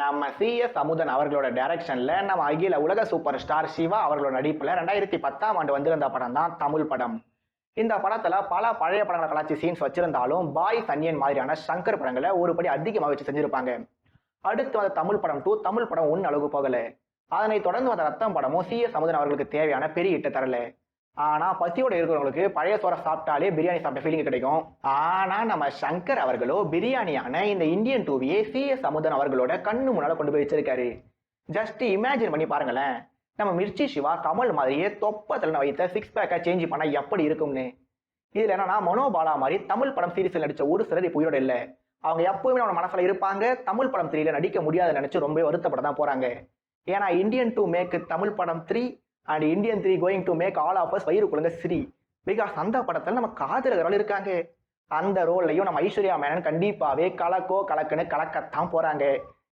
நம்ம சி.எஸ். அமுதன் அவர்களோட டைரக்ஷன்ல நம்ம அகில உலக சூப்பர் ஸ்டார் சிவா அவர்களோட நடிப்புல 2010ஆம் ஆண்டு வந்திருந்த படம் தான் தமிழ் படம். இந்த படத்துல பல பழைய படங்களை கலாச்சி சீன்ஸ் வச்சிருந்தாலும் பாய் சன்னியன் மாதிரியான சங்கர் படங்களை ஒரு படி அதிகமாக வச்சு செஞ்சிருப்பாங்க. அடுத்து வந்த தமிழ் படம் 2 தமிழ் படம் 1 அளவு போகல. அதனை தொடர்ந்து வந்த ரத்தம் படமும் சி.எஸ். அமுதன் அவர்களுக்கு தேவையான பெரிய ஹிட்ட தரல. ஆனா பசியோட இருக்கிறவங்களுக்கு பழைய சோறை சாப்பிட்டாலே பிரியாணி சாப்பிட்ட ஃபீலிங் கிடைக்கும். ஆனா நம்ம சங்கர் அவர்களோ பிரியாணியான இந்த இந்தியன் டூவியே சி.எஸ். அமுதன் அவர்களோட கண்ணு முன்னால கொண்டு போய் வச்சிருக்காரு. ஜஸ்ட் இமேஜின் பண்ணி பாருங்களேன், நம்ம மிர்ச்சி சிவா கமல் மாதிரியே தொப்பத்தில் வைத்த 6 பேக்கை சேஞ்ச் பண்ண எப்படி இருக்கும்னு. இதுல என்னன்னா மனோபாலா மாதிரி தமிழ் படம் சீரிஸில் நடிச்ச ஒரு சிலர் இப்போ உயிரோட இல்லை. அவங்க எப்பவுமே நம்ம மனசுல இருப்பாங்க. தமிழ் படம் 3ல நடிக்க முடியாதுன்னு நினைச்சு ரொம்ப வருத்தப்பட தான் போறாங்க. ஏன்னா இந்தியன் 2 மேக் தமிழ் படம் 3 and Indian 3 going to make all of us வயிறு குழந்தை 3. பிகாஸ் அந்த படத்தில் நம்ம காதலர்கள் இருக்காங்க. அந்த ரோல்லையும் நம்ம ஐஸ்வர்யா மேனன் கண்டிப்பாவே கலக்குன்னு கலக்கத்தான் போறாங்க.